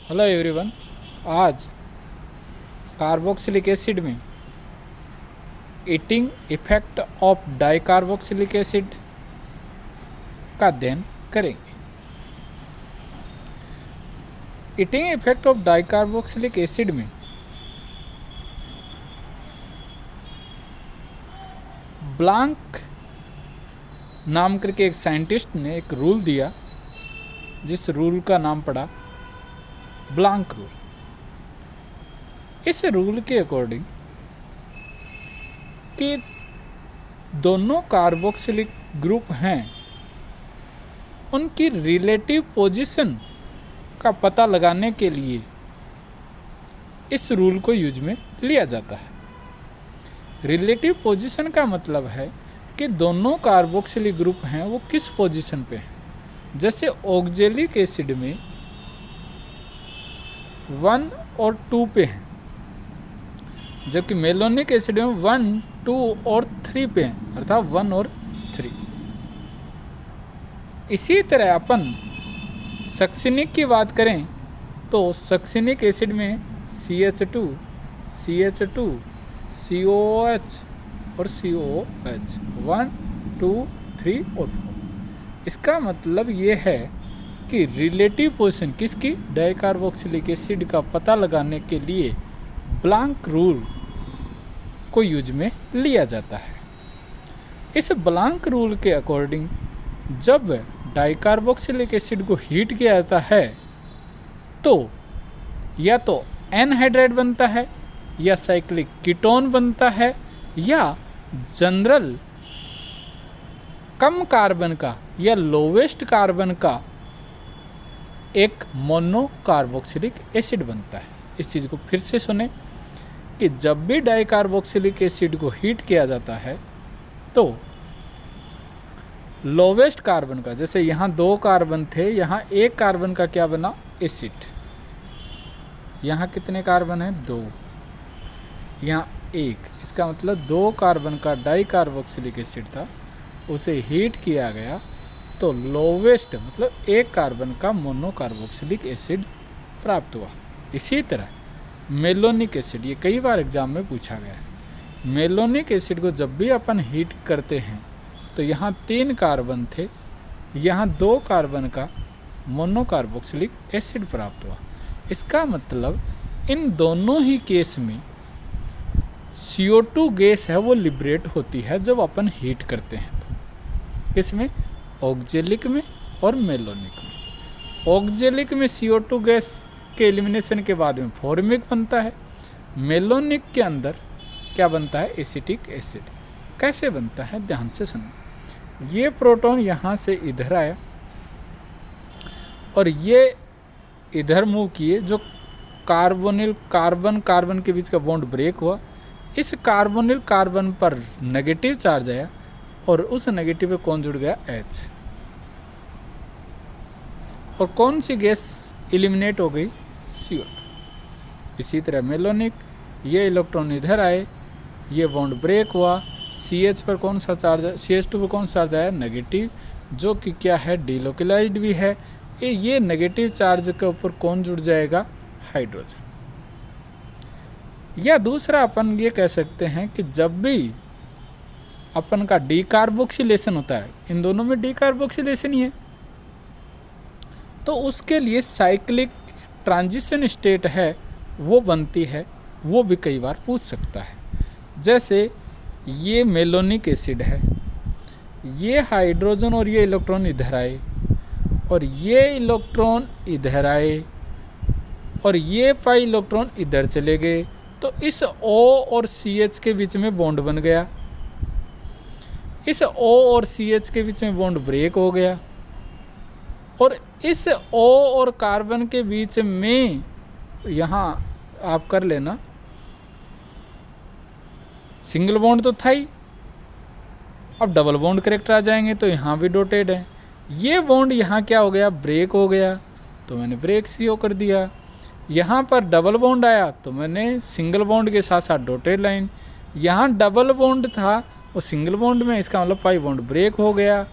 Hello everyone. आज carboxylic acid में eating effect of dicarboxylic acid का अध्ययन करेंगे। Eating effect of dicarboxylic acid में ब्लांक नाम करके एक साइंटिस्ट ने एक रूल दिया, जिस रूल का नाम पड़ा ब्लांक रूल। इस रूल के अकॉर्डिंग कि दोनों कार्बोक्सिलिक ग्रुप हैं, उनकी रिलेटिव पोजीशन का पता लगाने के लिए इस रूल को यूज में लिया जाता है। रिलेटिव पोजीशन का मतलब है कि दोनों कार्बोक्सिलिक ग्रुप हैं वो किस पोजीशन पे हैं। जैसे ऑक्जेलिक एसिड में 1 और 2 पे हैं, जबकि मेलोनिक एसिड में 1, 2 और 3 पे हैं, अर्थात 1 और 3। इसी तरह अपन सक्सिनिक की बात करें तो सक्सिनिक एसिड में CH2, CH2, COOH और COOH 1, 2, 3 और 4। इसका मतलब ये है कि रिलेटिव पोजीशन किसकी, डाइकार्बोक्सिलिक एसिड का पता लगाने के लिए ब्लांक रूल को यूज में लिया जाता है। इस ब्लांक रूल के अकॉर्डिंग जब डाइकार्बोक्सिलिक एसिड को हीट किया जाता है तो या तो एनहाइड्राइड बनता है, या साइक्लिक कीटोन बनता है, या जनरल कम कार्बन का या लोवेस्ट कार्बन का एक मोनो कार्बोक्सिलिक एसिड बनता है। इस चीज़ को फिर से सुने कि जब भी डाइकार्बोक्सिलिक एसिड को हीट किया जाता है तो लोवेस्ट कार्बन का, जैसे यहाँ 2 कार्बन थे, यहाँ 1 कार्बन का क्या बना, एसिड। यहाँ कितने कार्बन हैं, 2, यहाँ 1। इसका मतलब 2 कार्बन का डाइकार्बोक्सिलिक एसिड था, उसे हीट किया गया तो लोवेस्ट मतलब 1 कार्बन का मोनो कार्बोक्सिलिक एसिड प्राप्त हुआ। इसी तरह मेलोनिक एसिड, ये कई बार एग्जाम में पूछा गया है। मेलोनिक एसिड को जब भी अपन हीट करते हैं तो यहाँ 3 कार्बन थे, यहाँ 2 कार्बन का मोनो कार्बोक्सिलिक एसिड प्राप्त हुआ। इसका मतलब इन दोनों ही केस में CO2 गैस है वो लिबरेट होती है जब अपन हीट करते हैं। तो इसमें ऑक्जेलिक में और मेलोनिक में, ऑक्जेलिक में CO2 गैस के एलिमिनेशन के बाद में फॉर्मिक बनता है, मेलोनिक के अंदर क्या बनता है, एसिटिक एसिड। कैसे बनता है, ध्यान से सुनो। ये प्रोटॉन यहाँ से इधर आया और ये इधर मूव किए, जो कार्बोनिल कार्बन के बीच का बॉन्ड ब्रेक हुआ। इस कार्बोनिल कार्बन पर नेगेटिव चार्ज आया और उस नेगेटिव पे कौन जुड़ गया, H। और कौन सी गैस एलिमिनेट हो गई, CO2। इसी तरह मेलोनिक, ये इलेक्ट्रॉन इधर आए, ये बॉन्ड ब्रेक हुआ, CH पर कौन सा चार्ज, CH2 पर कौन सा चार्ज आया, नेगेटिव, जो कि क्या है, डिलोकलाइज्ड भी है। ये नेगेटिव चार्ज के ऊपर कौन जुड़ जाएगा, हाइड्रोजन। या दूसरा अपन ये कह सकते हैं कि जब भी अपन का डीकार्बोक्सिलेशन होता है, इन दोनों में डीकार्बोक्सिलेशन ही है, तो उसके लिए साइक्लिक ट्रांजिशन स्टेट है वो बनती है, वो भी कई बार पूछ सकता है। जैसे ये मेलोनिक एसिड है, ये हाइड्रोजन और ये इलेक्ट्रॉन इधर आए, और ये इलेक्ट्रॉन इधर आए, और ये पाई इलेक्ट्रॉन इधर चले गए, तो इस O और CH के बीच में बॉन्ड बन गया। इस O और CH के बीच में बॉन्ड ब्रेक हो गया, और इस O और कार्बन के बीच में यहाँ आप कर लेना, सिंगल बॉन्ड तो था ही, अब डबल बॉन्ड करेक्टर आ जाएंगे तो यहाँ भी डॉटेड है। ये बॉन्ड यहाँ क्या हो गया, ब्रेक हो गया, तो मैंने ब्रेक CO कर दिया। यहाँ पर डबल बॉन्ड आया तो मैंने सिंगल बॉन्ड के साथ साथ डॉटेड लाइन, यहाँ डबल बॉन्ड था वो सिंगल बॉन्ड में, इसका मतलब पाई बॉन्ड ब्रेक हो गया।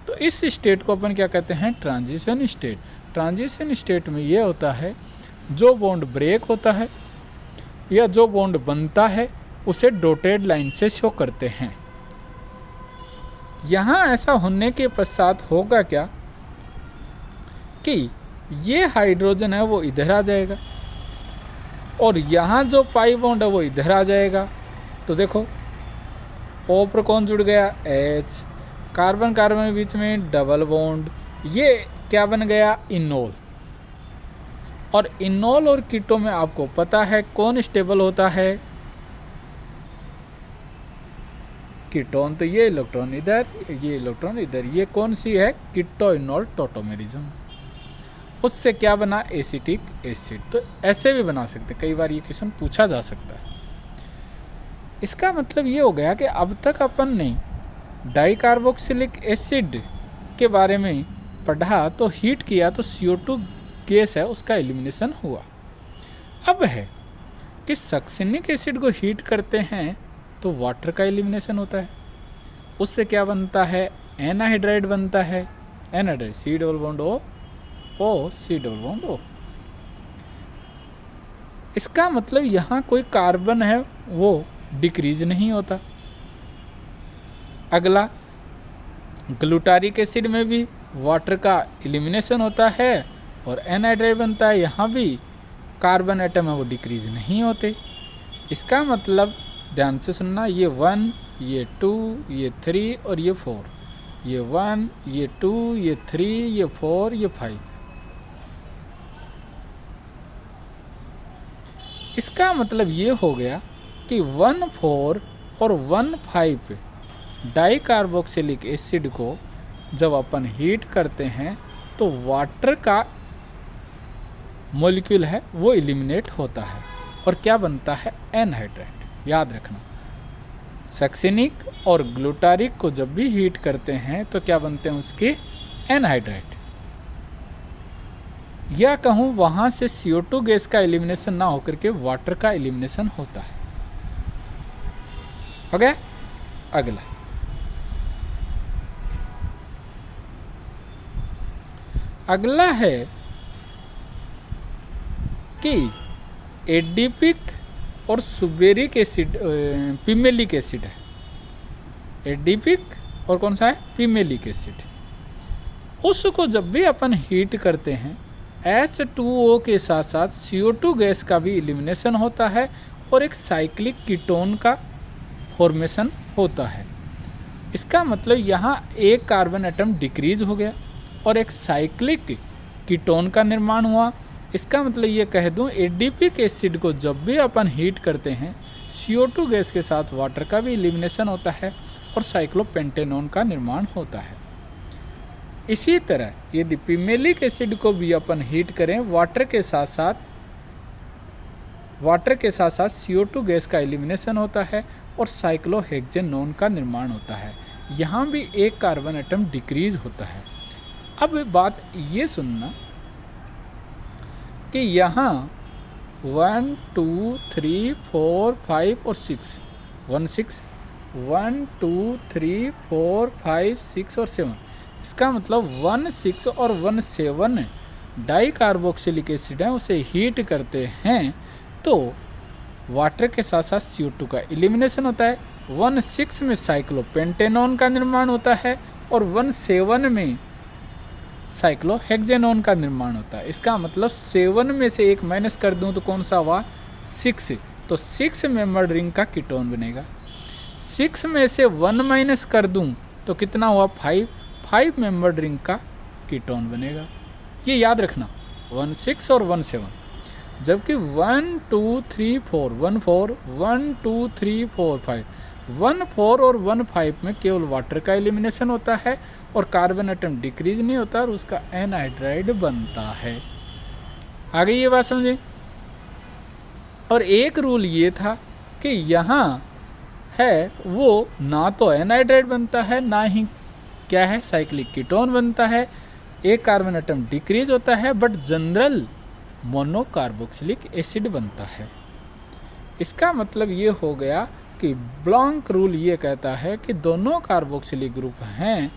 तो इस स्टेट को अपन क्या कहते हैं, ट्रांजिशन स्टेट। ट्रांजिशन स्टेट में ये होता है जो बॉन्ड ब्रेक होता है या जो बॉन्ड बनता है उसे डॉटेड लाइन से शो करते हैं। यहाँ ऐसा होने के पश्चात होगा क्या कि ये हाइड्रोजन है वो इधर आ जाएगा और यहाँ जो पाई बॉन्ड है वो इधर आ जाएगा। तो देखो O पर कौन जुड़ गया, H, कार्बन कार्बन के बीच में डबल बॉन्ड, ये क्या बन गया, इनोल। और इनोल और कीटो में आपको पता है कौन स्टेबल होता है, कीटोन। तो ये इलेक्ट्रॉन इधर, ये इलेक्ट्रॉन इधर, ये कौन सी है, कीटो इनोल टोटोमेरिज्म। उससे क्या बना, एसिटिक एसिड। तो ऐसे भी बना सकते, कई बार ये क्वेश्चन पूछा जा सकता है। इसका मतलब ये हो गया कि अब तक अपन ने डाइकार्बोक्सिलिक एसिड के बारे में पढ़ा, तो हीट किया तो CO2 गैस है उसका एलिमिनेशन हुआ। अब है कि सक्सिनिक एसिड को हीट करते हैं तो वाटर का एलिमिनेशन होता है। उससे क्या बनता है, एनहाइड्राइड बनता है, anhydride C double bond O C double bond O। इसका मतलब यहाँ कोई कार्बन है वो डिक्रीज नहीं होता। अगला, ग्लूटारिक एसिड में भी वाटर का एलिमिनेशन होता है और एनहाइड्राइड बनता है, यहाँ भी कार्बन एटम है वो डिक्रीज नहीं होते। इसका मतलब ध्यान से सुनना, ये 1, ये 2, ये 3 और ये 4, ये 1, ये 2, ये 3, ये 4, ये 5। इसका मतलब ये हो गया कि 1,4 और 1,5 डाइकार्बोक्सिलिक एसिड को जब अपन हीट करते हैं तो वाटर का मॉलिक्यूल है वो एलिमिनेट होता है और क्या बनता है, एनहाइड्राइड। याद रखना, सक्सिनिक और ग्लूटारिक को जब भी हीट करते हैं तो क्या बनते हैं उसके, एनहाइड्राइड। या कहूँ वहाँ से CO2 गैस का एलिमिनेशन ना होकर के वाटर का एलिमिनेशन होता है। हो गया। अगला, अगला है कि एडिपिक और सुबेरिक एसिड, पिमेलिक एसिड है। एडिपिक और कौन सा है, पिमेलिक एसिड। उसको जब भी अपन हीट करते हैं H2O के साथ साथ CO2 गैस का भी एलिमिनेशन होता है और एक साइक्लिक कीटोन का फॉर्मेशन होता है। इसका मतलब यहाँ एक कार्बन एटम डिक्रीज हो गया और एक साइक्लिक कीटोन का निर्माण हुआ। इसका मतलब ये कह दूँ, एडिपिक एसिड को जब भी अपन हीट करते हैं CO2 गैस के साथ वाटर का भी एलिमिनेशन होता है और साइक्लोपेंटेनोन का निर्माण होता है। इसी तरह यदि पिमेलिक एसिड को भी अपन हीट करें वाटर के साथ साथ CO2 गैस का एलिमिनेशन होता है और साइक्लोहेक्सेनोन का निर्माण होता है। यहाँ भी एक कार्बन एटम डिक्रीज होता है। अब बात ये सुनना कि यहाँ 1, 2, 3, 4, 5 और 6, 1, 2, 3, 4, 5, 6 और 7। इसका मतलब 1, 6 और 1, 7 डाइकार्बोक्सिलिक एसिड है, उसे हीट करते हैं तो वाटर के साथ साथ CO2 का एलिमिनेशन होता है। 1, 6 में साइक्लोपेंटेनोन का निर्माण होता है और 1, 7 में साइक्लोहेक्सेनोन का निर्माण होता है। इसका मतलब 7 में से एक माइनस कर दूं तो कौन सा हुआ, 6। तो 6 मेंबर रिंग का कीटोन बनेगा। 6 में से 1 माइनस कर दूं तो कितना हुआ, 5 मेंबर रिंग का कीटोन बनेगा। ये याद रखना, 1, 6 और 1, 7। जबकि 1, 2, 3, 4, 1, 4, 1, 2, 3, 4, 5, 1, 4 और 1, 5 में केवल वाटर का एलिमिनेशन होता है और कार्बन एटम डिक्रीज नहीं होता और उसका एनहाइड्राइड बनता है। आगे ये बात समझे। और एक रूल ये था कि यहाँ है वो ना तो एनहाइड्राइड बनता है ना ही क्या है, साइक्लिक कीटोन बनता है। एक कार्बन एटम डिक्रीज होता है बट जनरल मोनोकार्बोक्सिलिक एसिड बनता है। इसका मतलब ये हो गया कि ब्लैंक रूल ये कहता है कि दोनों कार्बोक्सिलिक ग्रुप हैं,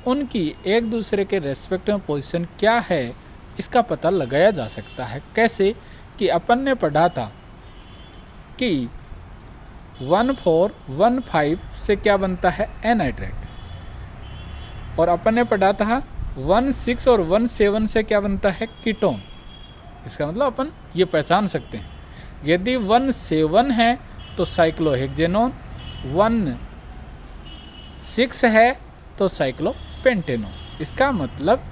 उनकी एक दूसरे के रेस्पेक्ट में पोजीशन क्या है इसका पता लगाया जा सकता है। कैसे? कि अपन ने पढ़ा था कि 1415 से क्या बनता है? एनहाइड्रेट। और अपन ने पढ़ा था 16 और 17 से क्या बनता है? कीटोन। इसका मतलब अपन ये पहचान सकते हैं, यदि 17 है तो साइक्लोहेक्सेनोन, 16 है तो साइक्लोपेंटेनोन। इसका मतलब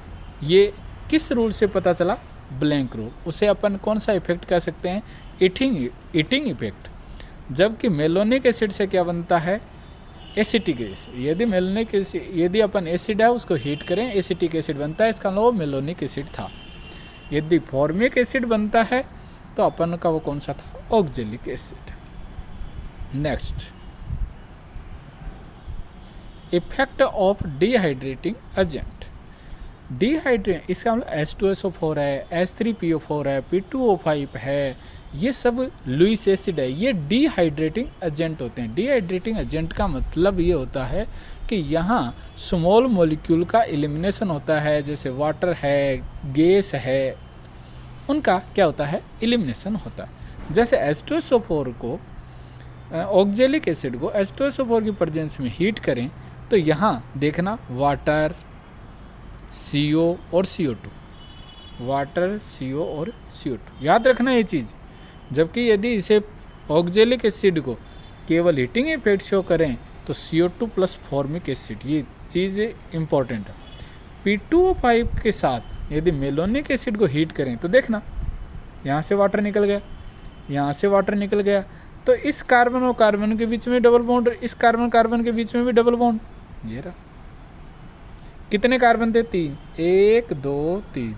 ये किस रूल से पता चला? Blank rule. उसे अपन कौन सा इफेक्ट कह सकते हैं? Eating effect. जबकि मेलोनिक एसिड से क्या बनता है? Acetic acid. यदि मेलोनिक एसिड, यदि अपन एसिड है उसको हीट करें, एसिटिक एसिड बनता है, इसका मतलब वो मेलोनिक एसिड था। यदि फॉर्मिक एसिड बनता है तो अपन का वो कौन सा था? Oxalic acid. Next, effect of dehydrating agent. Dehydrate, इसका मतलब H2SO4 है, H3PO4 है, P2O5 है, ये सब लुईस एसिड है, ये डिहाइड्रेटिंग एजेंट होते हैं। डिहाइड्रेटिंग एजेंट का मतलब ये होता है कि यहाँ स्मॉल मॉलिक्यूल का एलिमिनेशन होता है, जैसे वाटर है, गैस है, उनका क्या होता है? एलिमिनेशन होता है। जैसे H2SO4 को, ऑक्जेलिक एसिड को H2SO4 की प्रेजेंस में हीट करें तो यहाँ देखना वाटर, CO और CO2, वाटर, CO और CO2, याद रखना ये चीज़। जबकि यदि इसे ऑक्जेलिक एसिड को केवल हीटिंग इफेक्ट शो करें तो CO2 प्लस फॉर्मिक एसिड, ये चीज़ इम्पॉर्टेंट है। P2O5 के साथ यदि मेलोनिक एसिड को हीट करें तो देखना यहाँ से वाटर निकल गया, यहाँ से वाटर निकल गया, तो इस कार्बन और कार्बन के बीच में डबल बॉन्ड, इस कार्बन कार्बन के बीच में भी डबल बॉन्ड। ये रहा। कितने कार्बन थे? 3, 1 2 3,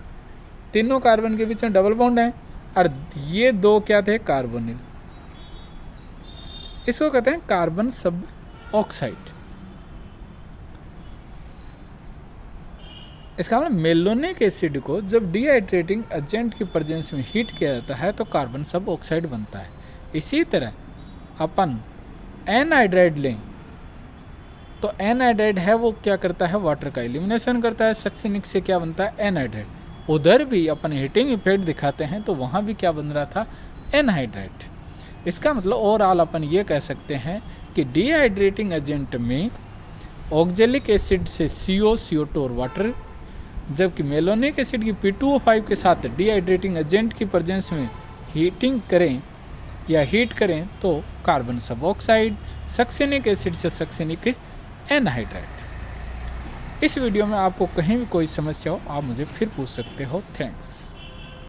तीनों कार्बन के बीच में डबल बॉन्ड है, और ये दो क्या थे? कार्बोनिल। इसको कहते हैं कार्बन सब ऑक्साइड। इसका मतलब मेलोनिक एसिड को जब डिहाइड्रेटिंग एजेंट की प्रेजेंस में हीट किया जाता है तो कार्बन सब ऑक्साइड बनता है। इसी तरह अपन एनहाइड्राइड लें तो एनहाइड्राइड है वो क्या करता है? वाटर का एलिमिनेशन करता है, सक्सिनिक से क्या बनता है? एनहाइड्राइड। उधर भी अपन हीटिंग इफेक्ट दिखाते हैं तो वहाँ भी क्या बन रहा था? एनहाइड्राइड। इसका मतलब ओवरऑल अपन ये कह सकते हैं कि डिहाइड्रेटिंग एजेंट में ऑक्जेलिक एसिड से CO, CO2 और वाटर, जबकि मेलोनिक एसिड की P2O5 के साथ डिहाइड्रेटिंग एजेंट की प्रेजेंस में हीटिंग करें या हीट करें तो कार्बन सब ऑक्साइड, सक्सिनिक एसिड से सक्सिनिक एनहाइड्राइड। इस वीडियो में आपको कहीं भी कोई समस्या हो आप मुझे फिर पूछ सकते हो। थैंक्स।